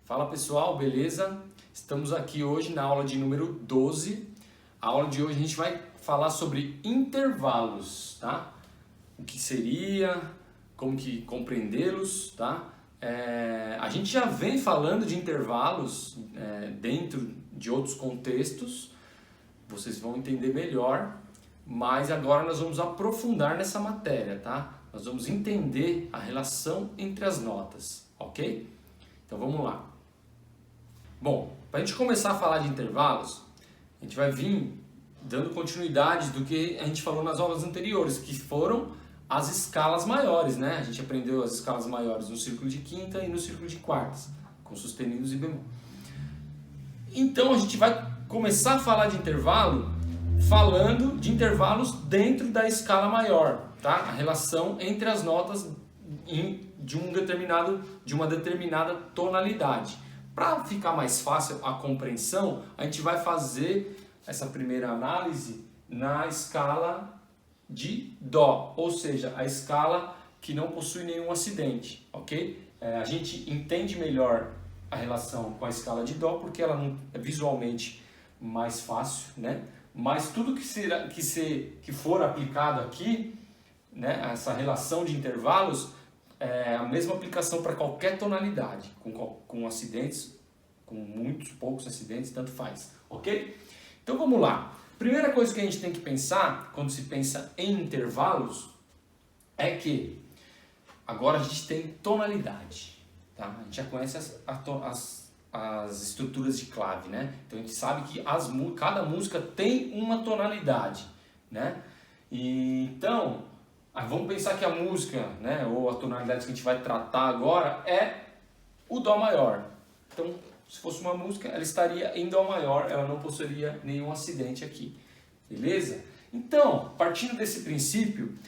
Fala pessoal, beleza? Estamos aqui hoje na aula de número 12. A aula de hoje a gente vai falar sobre intervalos, tá? O que seria, como que compreendê-los, tá? A gente já vem falando de intervalos dentro de outros contextos, vocês vão entender melhor, mas agora nós vamos aprofundar nessa matéria, tá? Nós vamos entender a relação entre as notas, ok? Então vamos lá. Bom, para a gente começar a falar de intervalos, a gente vai vir dando continuidade do que a gente falou nas aulas anteriores, que foram as escalas maiores, né? A gente aprendeu as escalas maiores no círculo de quinta e no círculo de quartas, com sustenidos e bemol. Então a gente vai começar a falar de intervalo falando de intervalos dentro da escala maior, tá? A relação entre as notas de uma determinada tonalidade. Para ficar mais fácil a compreensão, a gente vai fazer essa primeira análise na escala de Dó, ou seja, a escala que não possui nenhum acidente, ok? A gente entende melhor a relação com a escala de Dó porque ela não é visualmente mais fácil, né? Mas tudo que for aplicado aqui, né, essa relação de intervalos, é a mesma aplicação para qualquer tonalidade, com acidentes, com muitos, poucos acidentes, tanto faz, ok? Então vamos lá. Primeira coisa que a gente tem que pensar, quando se pensa em intervalos, é que agora a gente tem tonalidade, tá? A gente já conhece as estruturas de clave, né? Então a gente sabe que cada música tem uma tonalidade, né? Então, vamos pensar que a música, né, ou a tonalidade que a gente vai tratar agora é o Dó maior. Então, se fosse uma música, ela estaria em Dó maior, ela não possuiria nenhum acidente aqui. Beleza? Então, partindo desse princípio,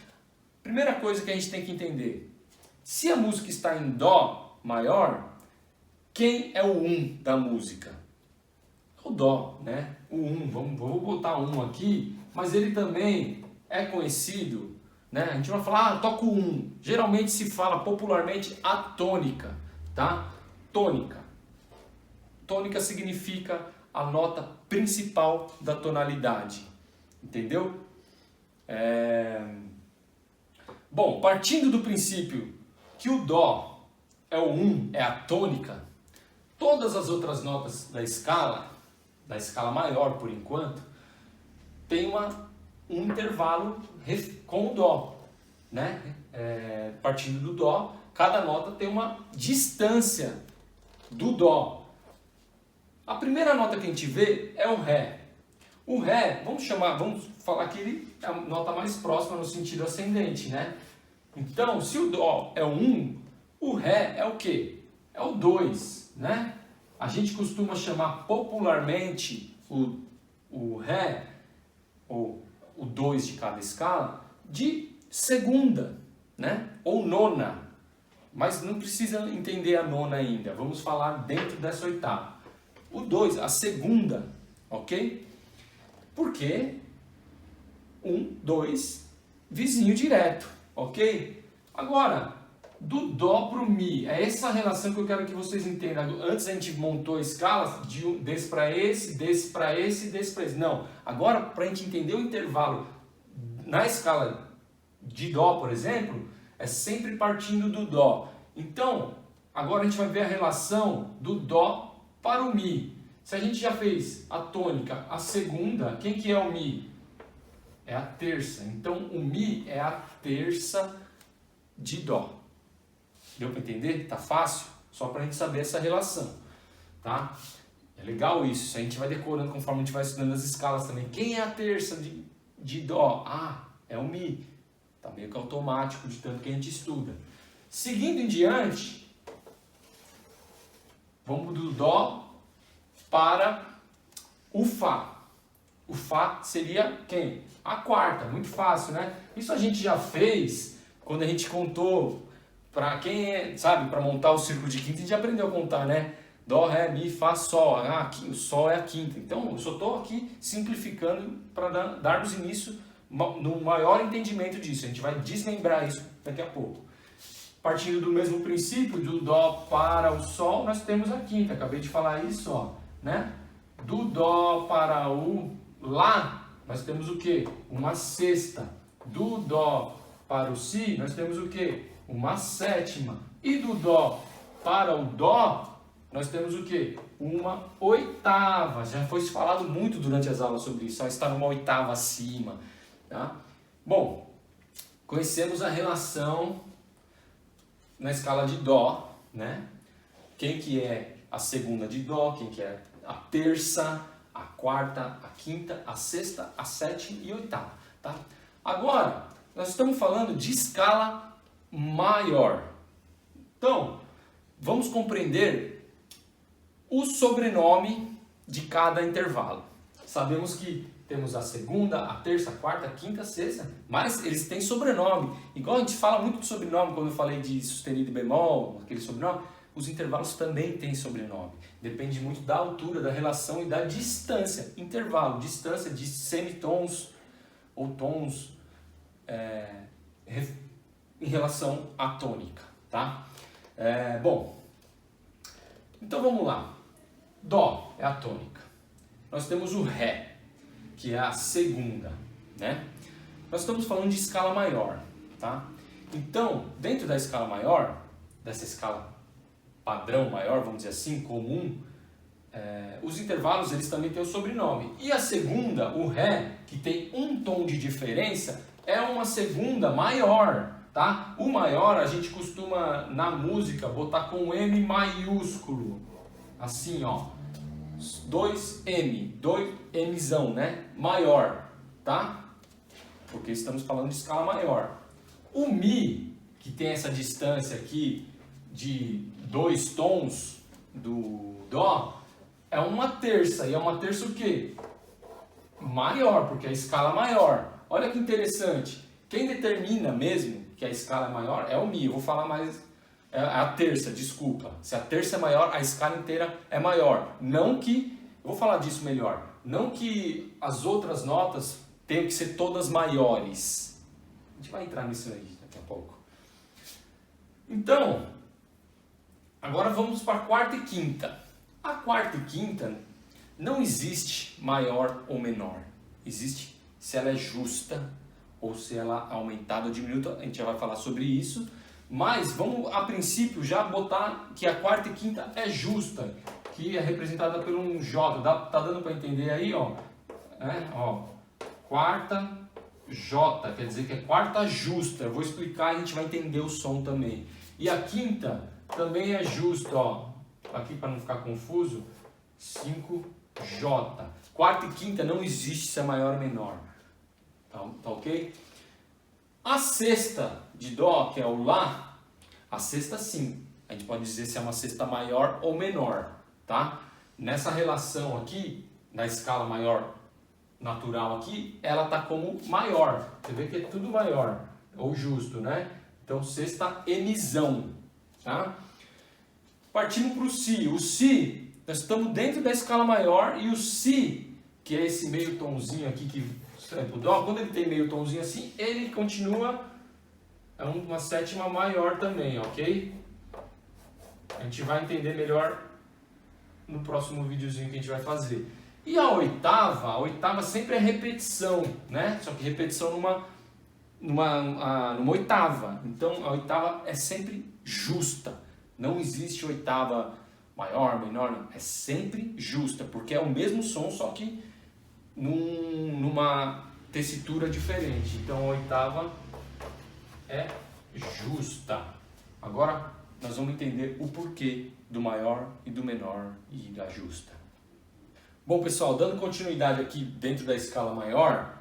primeira coisa que a gente tem que entender, se a música está em Dó maior, quem é o 1 da música? O Dó, né? O 1, vou botar 1 aqui, mas ele também é conhecido, né? A gente vai falar, toca o 1. Geralmente se fala popularmente a tônica, tá? Tônica. Tônica significa a nota principal da tonalidade, entendeu? Bom, partindo do princípio que o Dó é o 1, é a tônica, todas as outras notas da escala maior por enquanto, tem um intervalo com o Dó, né? Partindo do Dó, cada nota tem uma distância do Dó. A primeira nota que a gente vê é o Ré. O Ré, vamos falar que ele é a nota mais próxima no sentido ascendente, né? Então, se o Dó é o 1, o Ré é o quê? É o 2, né? A gente costuma chamar popularmente o Ré, ou o 2 de cada escala, de segunda, né? Ou nona. Mas não precisa entender a nona ainda. Vamos falar dentro dessa oitava. O 2, a segunda, ok? Porque 1, 2, vizinho direto, ok? Agora, do Dó para o Mi, é essa relação que eu quero que vocês entendam. Antes a gente montou a escala desse para esse, desse para esse, desse para esse. Não, agora para a gente entender o intervalo na escala de Dó, por exemplo, é sempre partindo do Dó. Então, agora a gente vai ver a relação do Dó para o Mi. Se a gente já fez a tônica, a segunda, quem que é o Mi? É a terça. Então, o Mi é a terça de Dó. Deu para entender? Tá fácil? Só para a gente saber essa relação, tá? É legal isso. A gente vai decorando conforme a gente vai estudando as escalas também. Quem é a terça de Dó? Ah, é o Mi. Tá meio que automático de tanto que a gente estuda. Seguindo em diante, vamos do Dó para o Fá. O Fá seria quem? A quarta, muito fácil, né? Isso a gente já fez quando a gente contou, para quem sabe, para montar o círculo de quinta, a gente já aprendeu a contar, né? Dó, Ré, Mi, Fá, Sol. Aqui, o Sol é a quinta. Então, eu só estou aqui simplificando para darmos início no maior entendimento disso. A gente vai desmembrar isso daqui a pouco. Partindo do mesmo princípio, do Dó para o Sol, nós temos a quinta. Acabei de falar isso, ó, né? Do Dó para o Lá, nós temos o quê? Uma sexta. Do Dó para o Si, nós temos o quê? Uma sétima. E do Dó para o Dó, nós temos o quê? Uma oitava. Já foi falado muito durante as aulas sobre isso. Só está numa oitava acima. Tá? Bom, conhecemos a relação na escala de Dó, né? Quem que é a segunda de Dó, quem que é a terça, a quarta, a quinta, a sexta, a sétima e a oitava. Tá? Agora, nós estamos falando de escala maior. Então, vamos compreender o sobrenome de cada intervalo. Sabemos que temos a segunda, a terça, a quarta, a quinta, a sexta, mas eles têm sobrenome. Igual a gente fala muito de sobrenome quando eu falei de sustenido e bemol, aquele sobrenome, os intervalos também têm sobrenome. Depende muito da altura, da relação e da distância. Intervalo, distância de semitons ou tons em relação à tônica, tá? Bom, então vamos lá. Dó é a tônica. Nós temos o Ré, que é a segunda, né? Nós estamos falando de escala maior, tá? Então, dentro da escala maior, dessa escala padrão maior, vamos dizer assim, comum, os intervalos eles também têm o sobrenome. E a segunda, o Ré, que tem um tom de diferença, é uma segunda maior, tá? O maior a gente costuma, na música, botar com M maiúsculo, assim, ó. 2M, 2Mzão, né? Maior, tá? Porque estamos falando de escala maior. O Mi, que tem essa distância aqui de 2 tons do Dó, é uma terça. E é uma terça o quê? Maior, porque é a escala maior. Olha que interessante. Quem determina mesmo que a escala é maior é o Mi. Eu vou falar mais... É a terça, desculpa. Se a terça é maior, a escala inteira é maior. Não que... Eu vou falar disso melhor. Não que as outras notas tenham que ser todas maiores. A gente vai entrar nisso aí daqui a pouco. Então, agora vamos para a quarta e quinta. A quarta e quinta não existe maior ou menor. Existe se ela é justa ou se ela é aumentada ou diminuta. A gente já vai falar sobre isso. Mas vamos, a princípio, já botar que a quarta e quinta é justa, que é representada por um J. Tá dando para entender aí, ó? Quarta J, quer dizer que é quarta justa. Eu vou explicar e a gente vai entender o som também. E a quinta também é justa, ó. Aqui para não ficar confuso, 5J. Quarta e quinta não existe se é maior ou menor. Tá ok? A sexta de Dó, que é o Lá, a sexta sim. A gente pode dizer se é uma sexta maior ou menor, tá? Nessa relação aqui, na escala maior natural aqui, ela tá como maior. Você vê que é tudo maior, ou justo, né? Então, sexta Mzão, tá? Partindo para o Si. O Si, nós estamos dentro da escala maior e o Si, que é esse meio tomzinho aqui que o Dó, quando ele tem meio tomzinho assim, ele continua uma sétima maior também, ok? A gente vai entender melhor no próximo videozinho que a gente vai fazer. E a oitava sempre é repetição, né? Só que repetição numa oitava. Então a oitava é sempre justa. Não existe oitava maior, menor, não. É sempre justa, porque é o mesmo som, só que numa tessitura diferente. Então a oitava é justa. Agora nós vamos entender o porquê do maior e do menor e da justa. Bom, pessoal, dando continuidade aqui dentro da escala maior,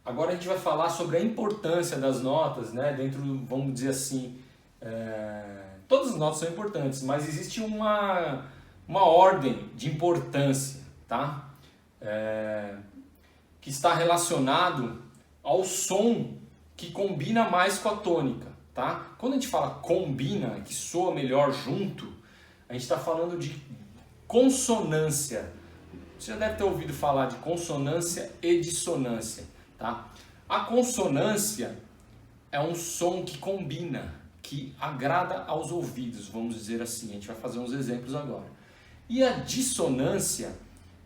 agora a gente vai falar sobre a importância das notas, né? Dentro, vamos dizer assim, todas as notas são importantes, mas existe uma ordem de importância, tá? Que está relacionado ao som que combina mais com a tônica, tá? Quando a gente fala combina, que soa melhor junto, a gente está falando de consonância. Você já deve ter ouvido falar de consonância e dissonância, tá? A consonância é um som que combina, que agrada aos ouvidos, vamos dizer assim. A gente vai fazer uns exemplos agora. E a dissonância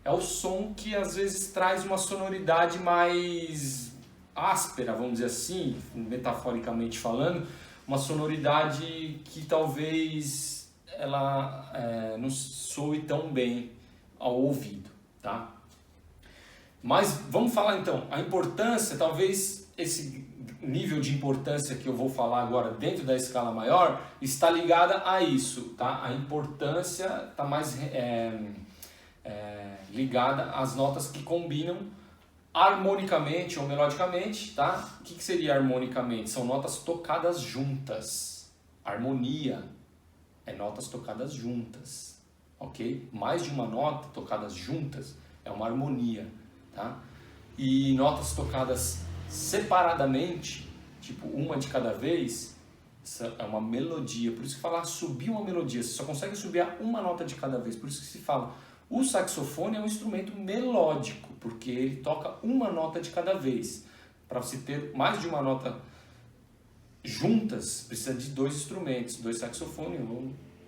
é o som que às vezes traz uma sonoridade mais áspera, vamos dizer assim, metaforicamente falando, uma sonoridade que talvez ela não soe tão bem ao ouvido, tá? Mas vamos falar então, a importância, talvez esse nível de importância que eu vou falar agora dentro da escala maior está ligada a isso, tá? A importância está mais ligada às notas que combinam harmonicamente ou melodicamente, tá? O que seria harmonicamente? São notas tocadas juntas. Harmonia é notas tocadas juntas, ok? Mais de uma nota tocadas juntas é uma harmonia, tá? E notas tocadas separadamente, tipo uma de cada vez, é uma melodia. Por isso que falar subir uma melodia, você só consegue subir uma nota de cada vez. Por isso que se fala, o saxofone é um instrumento melódico, porque ele toca uma nota de cada vez. Para você ter mais de uma nota juntas, precisa de dois instrumentos, dois saxofones.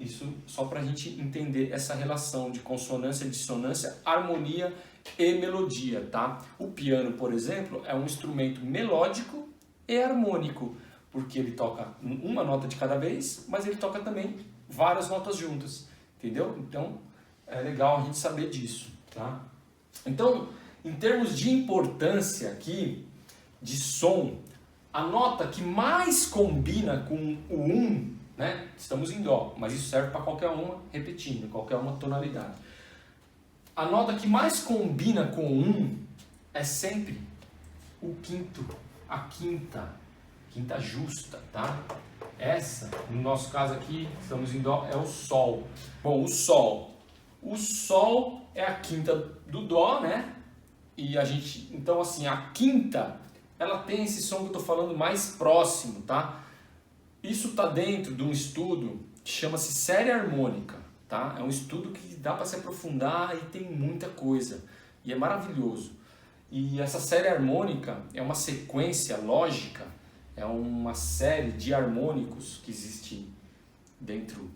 Isso só para a gente entender essa relação de consonância, dissonância, harmonia e melodia, tá? O piano, por exemplo, é um instrumento melódico e harmônico, porque ele toca uma nota de cada vez, mas ele toca também várias notas juntas, entendeu? Então, é legal a gente saber disso, tá? Então, em termos de importância aqui, de som, a nota que mais combina com o né? Estamos em Dó, mas isso serve para qualquer uma, repetindo, qualquer uma tonalidade. A nota que mais combina com é sempre o quinto, a quinta justa, tá? Essa, no nosso caso aqui, estamos em Dó, é o Sol. Bom, o Sol é a quinta do Dó, né? E a gente, então assim, a quinta, ela tem esse som que eu estou falando mais próximo, tá? Isso está dentro de um estudo que chama-se série harmônica, tá? É um estudo que dá para se aprofundar e tem muita coisa, e é maravilhoso. E essa série harmônica é uma sequência lógica, é uma série de harmônicos que existe dentro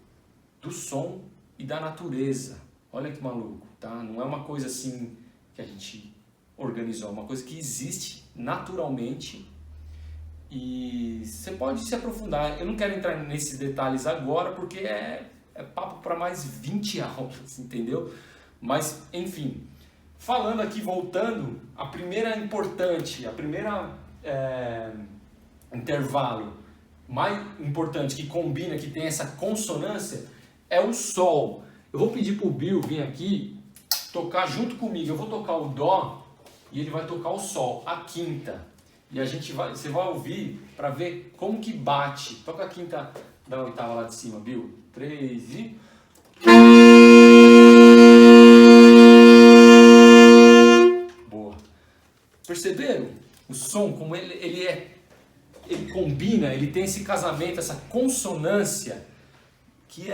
do som e da natureza. Olha que maluco, tá? Não é uma coisa assim que a gente organizou, é uma coisa que existe naturalmente. E você pode se aprofundar. Eu não quero entrar nesses detalhes agora porque é papo para mais 20 aulas, entendeu? Mas, enfim, falando aqui, voltando, a primeira importante, a primeira intervalo mais importante que combina, que tem essa consonância, é o Sol. Eu vou pedir para o Bill vir aqui tocar junto comigo. Eu vou tocar o Dó e ele vai tocar o Sol, a quinta. E você vai ouvir para ver como que bate. Toca a quinta da oitava lá de cima, Bill. 3 e... Boa. Perceberam? O som, como ele combina, ele tem esse casamento, essa consonância, que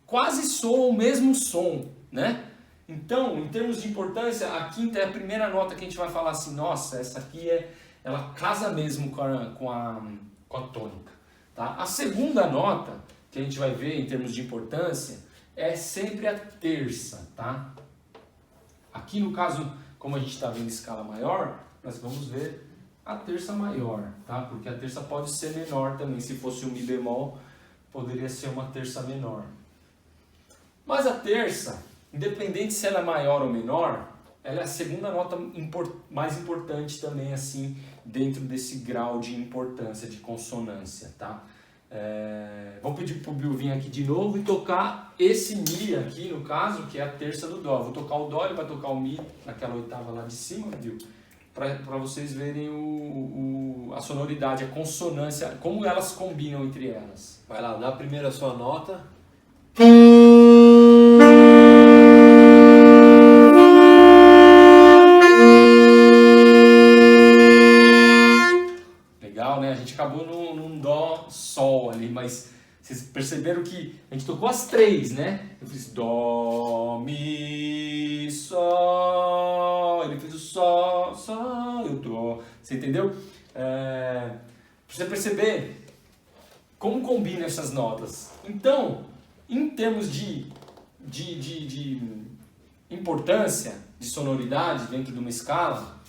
quase soa o mesmo som, né? Então, em termos de importância, a quinta é a primeira nota que a gente vai falar assim, nossa, essa aqui ela casa mesmo com a tônica, tá? A segunda nota que a gente vai ver em termos de importância é sempre a terça, tá? Aqui no caso, como a gente está vendo escala maior, nós vamos ver a terça maior, tá? Porque a terça pode ser menor também, se fosse um Mi bemol, poderia ser uma terça menor. Mas a terça, independente se ela é maior ou menor, ela é a segunda nota mais importante também, assim, dentro desse grau de importância, de consonância, tá? Vou pedir pro Bill vir aqui de novo e tocar esse Mi aqui, no caso, que é a terça do Dó. Vou tocar o Dó, ele vai tocar o Mi naquela oitava lá de cima, Bill, para vocês verem a sonoridade, a consonância, como elas combinam entre elas. Vai lá, dá primeiro a sua nota. Legal, né? A gente acabou num Dó Sol ali, mas vocês perceberam que a gente tocou as três, né? Eu fiz Dó, Mi, Sol. Ele fez o Sol, Sol, eu Dó. Você entendeu? Pra você perceber como combina essas notas. Então, em termos de importância, de sonoridade dentro de uma escala,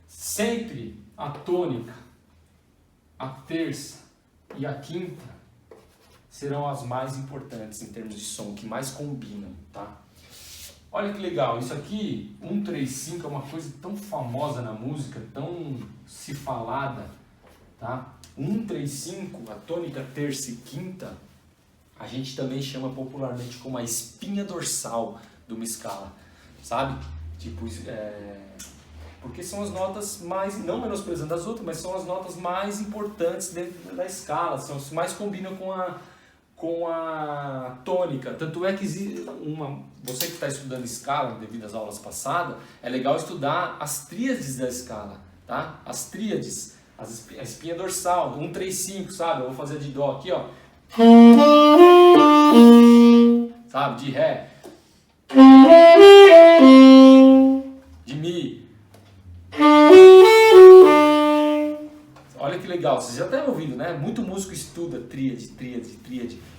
sempre a tônica, a terça e a quinta serão as mais importantes em termos de som, que mais combinam, tá? Olha que legal, isso aqui, 1-3-5 é uma coisa tão famosa na música, tão se falada, tá? 1-3-5, a tônica, terça e quinta, a gente também chama popularmente como a espinha dorsal de uma escala, sabe? Tipo, porque são as notas mais, não menosprezando as outras, mas são as notas mais importantes dentro da escala, são as que mais combinam com a tônica. Tanto é que você que está estudando escala devido às aulas passadas, é legal estudar as tríades da escala, tá? As tríades, a espinha dorsal, 1-3-5, sabe? Eu vou fazer de dó aqui, ó. Sabe? De ré. De mi. Olha que legal, vocês já estão ouvindo, né? Muito músico estuda tríade,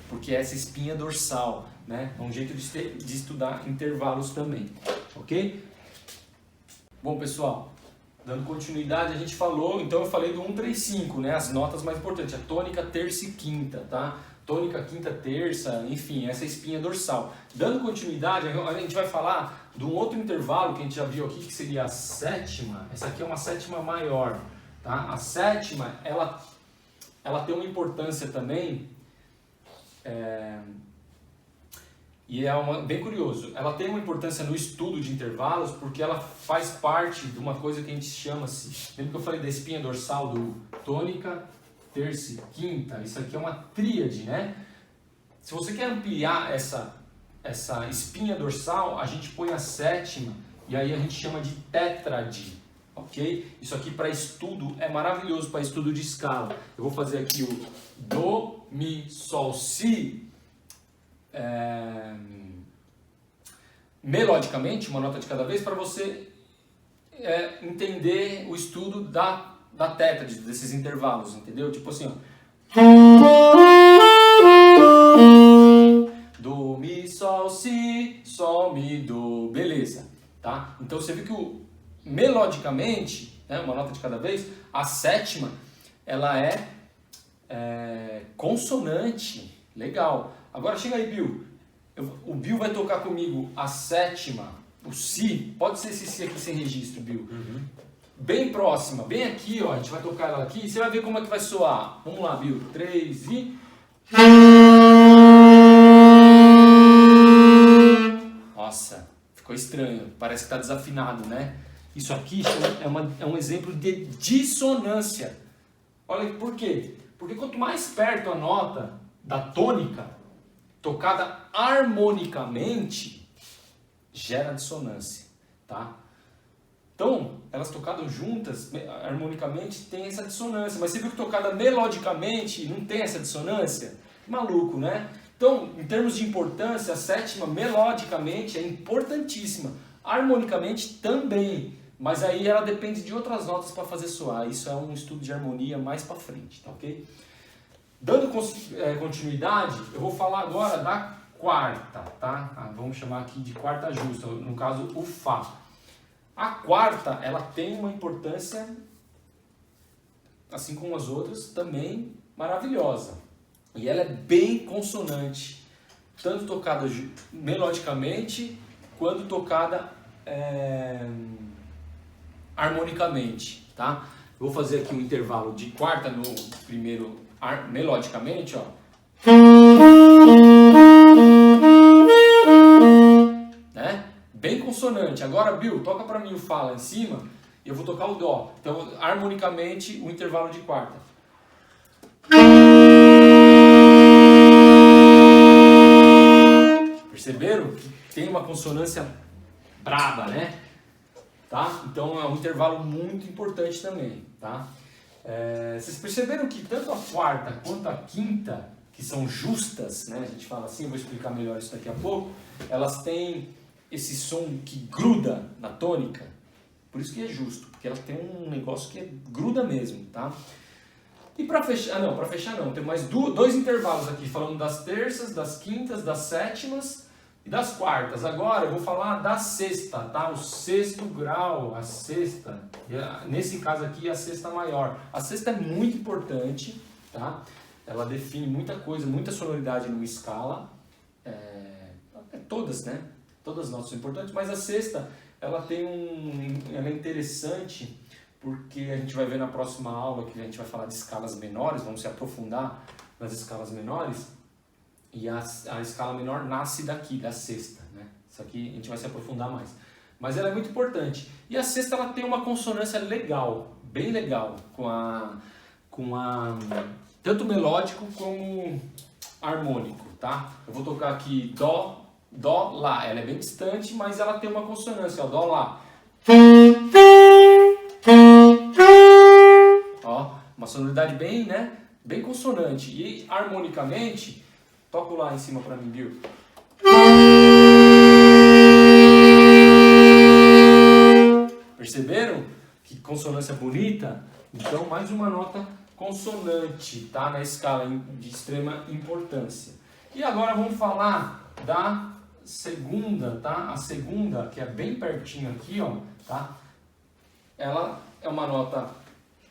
porque é essa espinha dorsal, né? É um jeito de estudar intervalos também, ok? Bom, pessoal, dando continuidade, a gente falou, então eu falei do 1-3-5, né? As notas mais importantes, a tônica, terça e quinta, tá? Tônica, quinta, terça, enfim, essa espinha dorsal. Dando continuidade, a gente vai falar de um outro intervalo que a gente já viu aqui, que seria a sétima. Essa aqui é uma sétima maior, tá? A sétima, ela tem uma importância também, e é bem curioso, ela tem uma importância no estudo de intervalos porque ela faz parte de uma coisa que a gente chama-se, lembra que eu falei da espinha dorsal do tônica, terça e quinta? Isso aqui é uma tríade, né? Se você quer ampliar essa espinha dorsal, a gente põe a sétima e aí a gente chama de tétrade, ok? Isso aqui para estudo é maravilhoso, para estudo de escala. Eu vou fazer aqui o Dó, Mi, Sol, Si, melodicamente, uma nota de cada vez, para você entender o estudo da tétrade, desses intervalos, entendeu? Tipo assim, ó. Dó, Mi, Sol, Si, Sol, Mi, Dó, beleza, tá? Então você viu que melodicamente, né, uma nota de cada vez, a sétima, ela é consonante, legal. Agora chega aí, Bill. O Bill vai tocar comigo a sétima, o Si. Pode ser esse Si aqui sem registro, Bill. Uhum. Bem próxima, bem aqui, ó. A gente vai tocar ela aqui. Você vai ver como é que vai soar. Vamos lá, Bill. 3 e... Nossa, ficou estranho. Parece que está desafinado, né? Isso aqui é um exemplo de dissonância. Olha por quê? Porque quanto mais perto a nota da tônica, tocada harmonicamente, gera dissonância, tá? Então, elas tocadas juntas, harmonicamente, tem essa dissonância. Mas você viu que tocada melodicamente não tem essa dissonância? Maluco, né? Então, em termos de importância, a sétima, melodicamente, é importantíssima. Harmonicamente, também. Mas aí ela depende de outras notas para fazer soar. Isso é um estudo de harmonia mais para frente, tá ok? Dando continuidade, eu vou falar agora da quarta, tá? Vamos chamar aqui de quarta justa, no caso o Fá. A quarta, ela tem uma importância, assim como as outras, também maravilhosa. E ela é bem consonante, tanto tocada melodicamente, quanto tocada harmonicamente, tá? Eu vou fazer aqui um intervalo de quarta no primeiro melodicamente, ó. Né? Bem consonante. Agora, Bill, toca pra mim o Fá lá em cima e eu vou tocar o Dó. Então, harmonicamente, o intervalo de quarta. Perceberam que tem uma consonância braba, né? Tá? Então, é um intervalo muito importante também, tá? Vocês perceberam que tanto a quarta quanto a quinta que são justas, né? A gente fala assim, eu vou explicar melhor isso daqui a pouco, elas têm esse som que gruda na tônica, por isso que é justo, porque ela tem um negócio que gruda mesmo, tá? E para fechar não, tem mais dois intervalos aqui, falando das terças, das quintas, das sétimas e das quartas. Agora eu vou falar da sexta, tá? O sexto grau, a sexta, nesse caso aqui a sexta maior. A sexta é muito importante, tá? Ela define muita coisa, muita sonoridade numa escala, todas, né? Todas as notas são importantes, mas a sexta, ela é interessante, porque a gente vai ver na próxima aula que a gente vai falar de escalas menores, vamos se aprofundar nas escalas menores, e a escala menor nasce daqui, da sexta, né? Isso aqui a gente vai se aprofundar mais. Mas ela é muito importante. E a sexta, ela tem uma consonância legal, bem legal, tanto melódico como harmônico, tá? Eu vou tocar aqui Dó, Lá. Ela é bem distante, mas ela tem uma consonância, ó, Dó, Lá. Ó, uma sonoridade bem, né? Bem consonante. E harmonicamente, toca o Lá em cima pra mim, Bill. Perceberam? Que consonância bonita? Então, mais uma nota consonante, tá? Na escala de extrema importância. E agora vamos falar da segunda, tá? A segunda, que é bem pertinho aqui, ó, tá? Ela é uma nota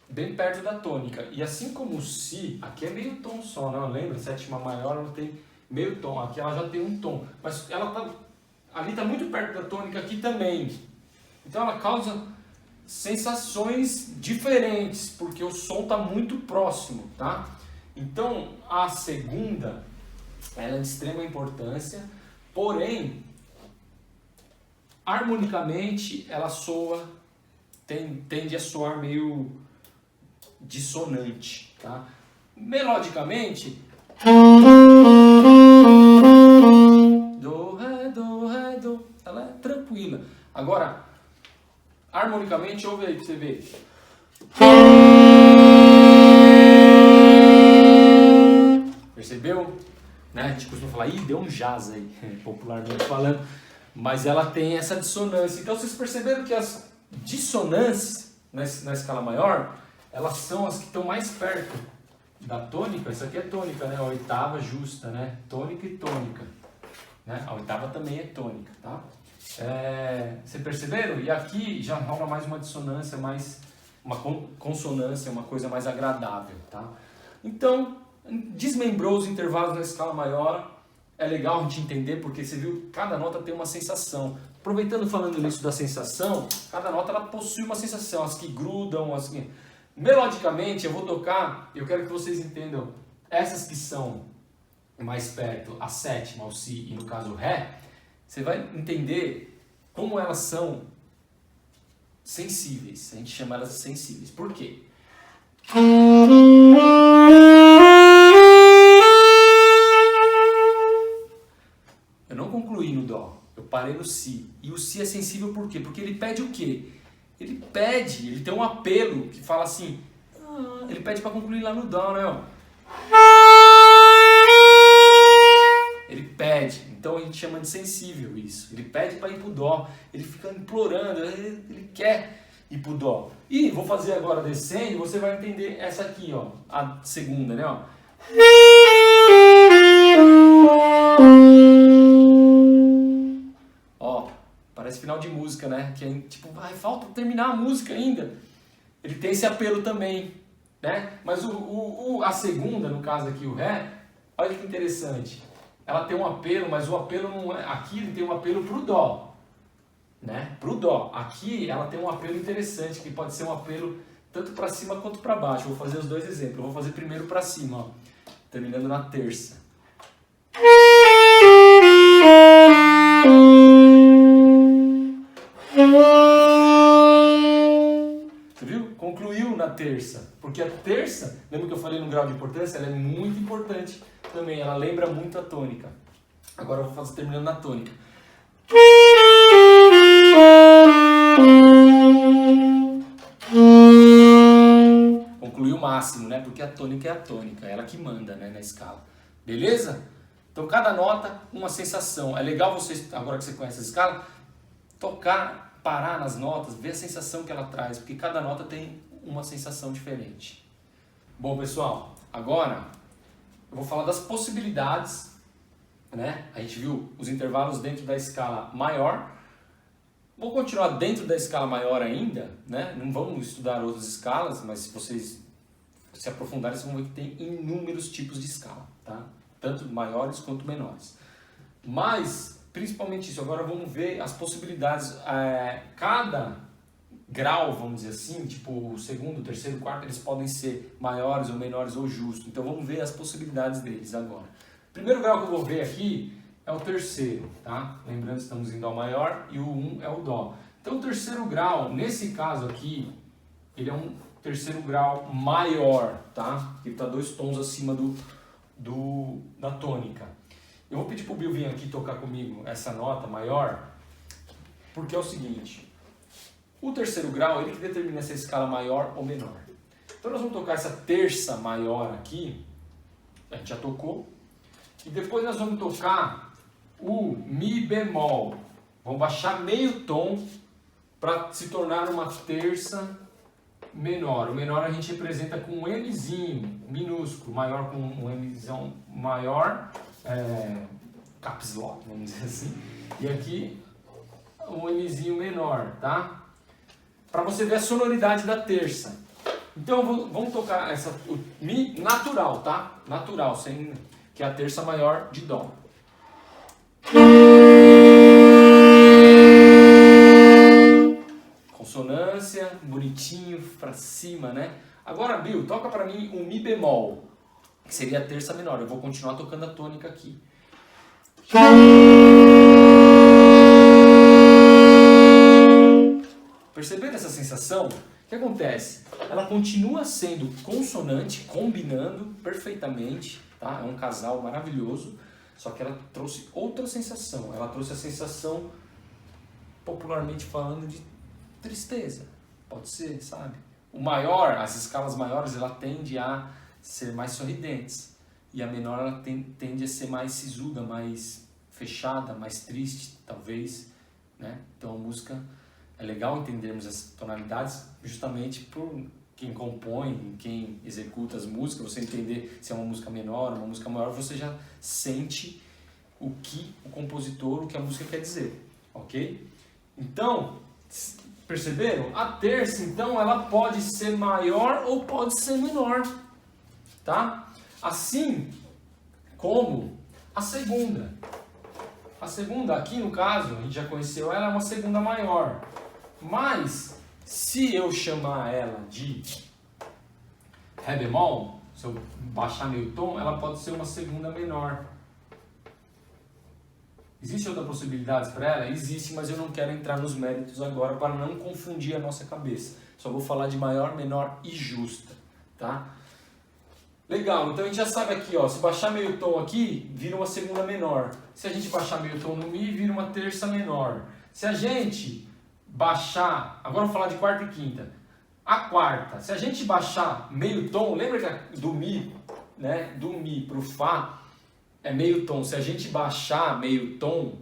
bem perto da tônica. E assim como o Si, aqui é meio tom só, né? Lembra? Sétima maior, ela tem meio tom. Aqui ela já tem um tom. Mas ali está muito perto da tônica aqui também. Então ela causa sensações diferentes, porque o som está muito próximo, tá? Então a segunda, ela é de extrema importância, porém, harmonicamente ela tende a soar meio dissonante, tá? Melodicamente, do, ré, do, ela é tranquila. Agora, harmonicamente, ouve aí pra você ver. Percebeu? Né? A gente costuma falar, deu um jazz aí, popularmente falando. Mas ela tem essa dissonância. Então vocês perceberam que as dissonâncias na escala maior, elas são as que estão mais perto da tônica. Isso aqui é tônica, né? A oitava justa, né? Tônica e tônica. Né? A oitava também é tônica, tá? Vocês perceberam? E aqui já rola mais uma dissonância, mais uma consonância, uma coisa mais agradável, tá? Então, desmembrou os intervalos na escala maior. É legal a gente entender, porque você viu, cada nota tem uma sensação. Aproveitando falando nisso da sensação, cada nota ela possui uma sensação, as que grudam, as que... Melodicamente, eu vou tocar, eu quero que vocês entendam, essas que são mais perto, a sétima, o Si e no caso o Ré, você vai entender como elas são sensíveis. A gente chama elas de sensíveis. Por quê? Eu não concluí no Dó, eu parei no Si. E o Si é sensível por quê? Porque ele pede o quê? Ele tem um apelo que fala assim, ele pede para concluir lá no Dó, né? Ele pede, então a gente chama de sensível isso. Ele pede para ir pro Dó, ele fica implorando, ele quer ir pro Dó. E vou fazer agora descendo e você vai entender essa aqui, ó, a segunda, né? Ó. Ó, parece final de música, né? Que é tipo, falta terminar a música ainda. Ele tem esse apelo também, né? Mas a segunda, no caso aqui, o Ré, olha que interessante. Ela tem um apelo, mas o apelo não é... Aqui ele tem um apelo pro Dó, né? Pro Dó. Aqui ela tem um apelo interessante, que pode ser um apelo tanto para cima quanto para baixo. Eu vou fazer os dois exemplos. Eu vou fazer primeiro para cima, ó, terminando na terça. Você viu? Concluiu na terça. Porque a terça, lembra que eu falei no grau de importância? Ela é muito importante também. Ela lembra muito a tônica. Agora eu vou fazer terminando na tônica. Concluiu o máximo, né? Porque a tônica é a tônica. Ela que manda, né, na escala. Beleza? Então cada nota uma sensação. É legal você, agora que você conhece a escala, tocar, parar nas notas, ver a sensação que ela traz, porque cada nota tem uma sensação diferente. Bom, pessoal, agora eu vou falar das possibilidades, né? A gente viu os intervalos dentro da escala maior. Vou continuar dentro da escala maior ainda, né? Não vamos estudar outras escalas, mas se vocês se aprofundarem, vocês vão ver que tem inúmeros tipos de escala, tá? Tanto maiores quanto menores. Mas, principalmente isso, agora vamos ver as possibilidades. Cada grau, vamos dizer assim, tipo o segundo, terceiro, quarto, eles podem ser maiores ou menores ou justos. Então vamos ver as possibilidades deles agora. O primeiro grau que eu vou ver aqui é o terceiro, tá? Lembrando que estamos em Dó maior e o 1 é o Dó. Então o terceiro grau, nesse caso aqui, ele é um terceiro grau maior, tá? Ele está 2 tons acima da tônica. Eu vou pedir para o Bill vir aqui tocar comigo essa nota maior, porque é o seguinte, o terceiro grau, ele que determina se a escala maior ou menor. Então nós vamos tocar essa terça maior aqui, a gente já tocou, e depois nós vamos tocar o Mi bemol. Vamos baixar meio tom para se tornar uma terça menor. O menor a gente representa com um Mzinho minúsculo, maior com um Mzão maior, caps lock, vamos dizer assim. E aqui um Mzinho menor, tá? Para você ver a sonoridade da terça. Então vamos tocar o Mi natural, tá? Natural, que é a terça maior de Dó. Consonância, bonitinho, pra cima, né? Agora, Bill, toca pra mim um Mi bemol, que seria a terça menor. Eu vou continuar tocando a tônica aqui. Perceberam essa sensação? O que acontece? Ela continua sendo consonante, combinando perfeitamente, tá? É um casal maravilhoso, só que ela trouxe outra sensação. Ela trouxe a sensação, popularmente falando, de tristeza. Pode ser, sabe? O maior, as escalas maiores, ela tende a ser mais sorridentes. E a menor, ela tende a ser mais sisuda, mais fechada, mais triste, talvez, né? Então a música... É legal entendermos as tonalidades justamente por quem compõe, quem executa as músicas, você entender se é uma música menor, uma música maior, você já sente o que o compositor, o que a música quer dizer, ok? Então, perceberam? A terça, então, ela pode ser maior ou pode ser menor, tá? Assim como a segunda. A segunda, aqui no caso, a gente já conheceu ela, é uma segunda maior. Mas, se eu chamar ela de Ré bemol, se eu baixar meio tom, ela pode ser uma segunda menor. Existe outra possibilidade para ela? Existe, mas eu não quero entrar nos méritos agora para não confundir a nossa cabeça. Só vou falar de maior, menor e justa, tá? Legal, então a gente já sabe aqui, ó, se baixar meio tom aqui, vira uma segunda menor. Se a gente baixar meio tom no Mi, vira uma terça menor. Se a gente baixar, agora vamos falar de quarta e quinta. A quarta, se a gente baixar meio tom, lembra que do Mi, né, do Mi pro Fá é meio tom. Se a gente baixar meio tom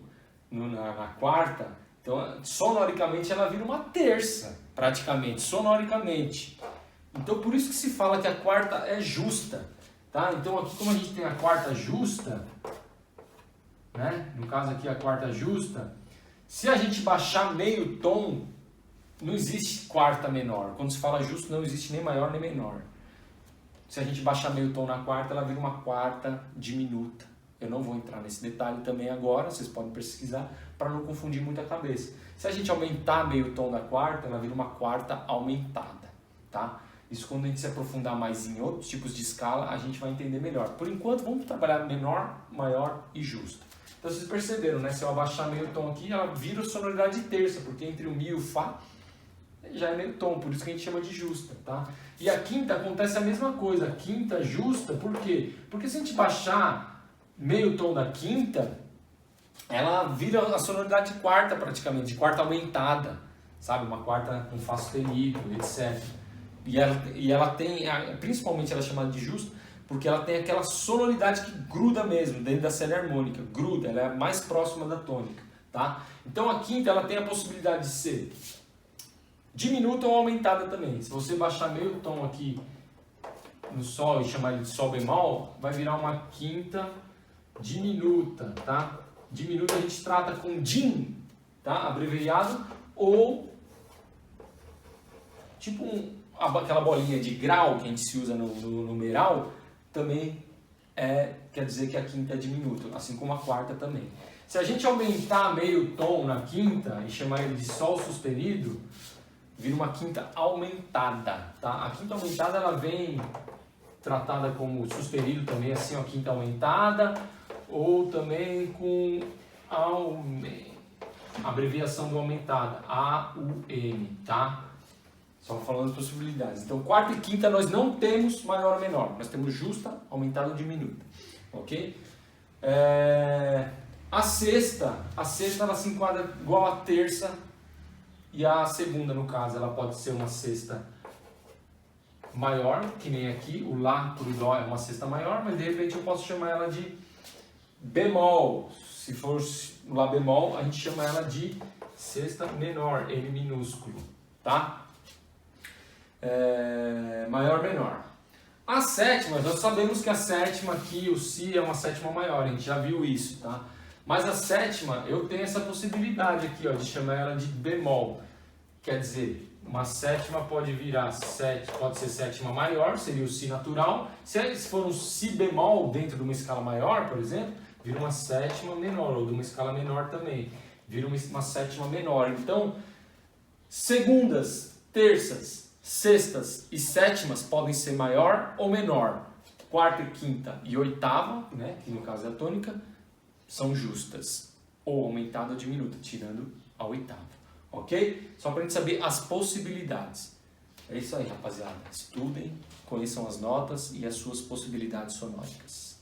na quarta, então sonoricamente ela vira uma terça, praticamente, sonoricamente. Então por isso que se fala que a quarta é justa, tá? Então aqui como a gente tem a quarta justa, né? No caso aqui a quarta justa, se a gente baixar meio tom, não existe quarta menor. Quando se fala justo, não existe nem maior nem menor. Se a gente baixar meio tom na quarta, ela vira uma quarta diminuta. Eu não vou entrar nesse detalhe também agora, vocês podem pesquisar para não confundir muito a cabeça. Se a gente aumentar meio tom da quarta, ela vira uma quarta aumentada, tá? Isso quando a gente se aprofundar mais em outros tipos de escala, a gente vai entender melhor. Por enquanto, vamos trabalhar menor, maior e justo. Então vocês perceberam, né? Se eu abaixar meio tom aqui, ela vira sonoridade de terça, porque entre o Mi e o Fá já é meio tom, por isso que a gente chama de justa, tá? E a quinta acontece a mesma coisa, a quinta justa, por quê? Porque se a gente baixar meio tom da quinta, ela vira a sonoridade de quarta praticamente, de quarta aumentada, sabe? Uma quarta com Fá sustenido, etc. E ela tem, principalmente ela é chamada de justa, porque ela tem aquela sonoridade que gruda mesmo dentro da série harmônica, gruda, ela é mais próxima da tônica, tá? Então a quinta ela tem a possibilidade de ser diminuta ou aumentada também. Se você baixar meio tom aqui no sol e chamar ele de sol bemol, vai virar uma quinta diminuta, tá? Diminuta a gente trata com din, tá? Abreviado, ou tipo aquela bolinha de grau que a gente se usa no numeral, também quer dizer que a quinta é diminuta, assim como a quarta também. Se a gente aumentar meio tom na quinta e chamar ele de sol sustenido, vira uma quinta aumentada, tá? A quinta aumentada ela vem tratada como sustenido também, assim, a quinta aumentada, ou também com abreviação do aumentada, AUM, tá? Só falando as possibilidades. Então, quarta e quinta nós não temos maior ou menor, nós temos justa, aumentada ou diminuta, ok? A sexta ela se enquadra igual a terça e a segunda, no caso, ela pode ser uma sexta maior, que nem aqui, o Lá por Dó é uma sexta maior, mas de repente eu posso chamar ela de bemol. Se for o Lá bemol, a gente chama ela de sexta menor, M minúsculo, tá? Maior, menor. A sétima, nós sabemos que a sétima aqui, o Si é uma sétima maior, a gente já viu isso, tá? Mas a sétima, eu tenho essa possibilidade aqui, ó, de chamar ela de bemol. Quer dizer, uma sétima pode virar pode ser sétima maior, seria o Si natural. Se for um Si bemol dentro de uma escala maior, por exemplo, vira uma sétima menor, ou de uma escala menor também, vira uma sétima menor. Então, segundas, terças, sextas e sétimas podem ser maior ou menor. Quarta, quinta e oitava, né, que no caso é a tônica, são justas, ou aumentada ou diminuta, tirando a oitava, ok? Só para a gente saber as possibilidades. É isso aí, rapaziada. Estudem, conheçam as notas e as suas possibilidades sonóricas.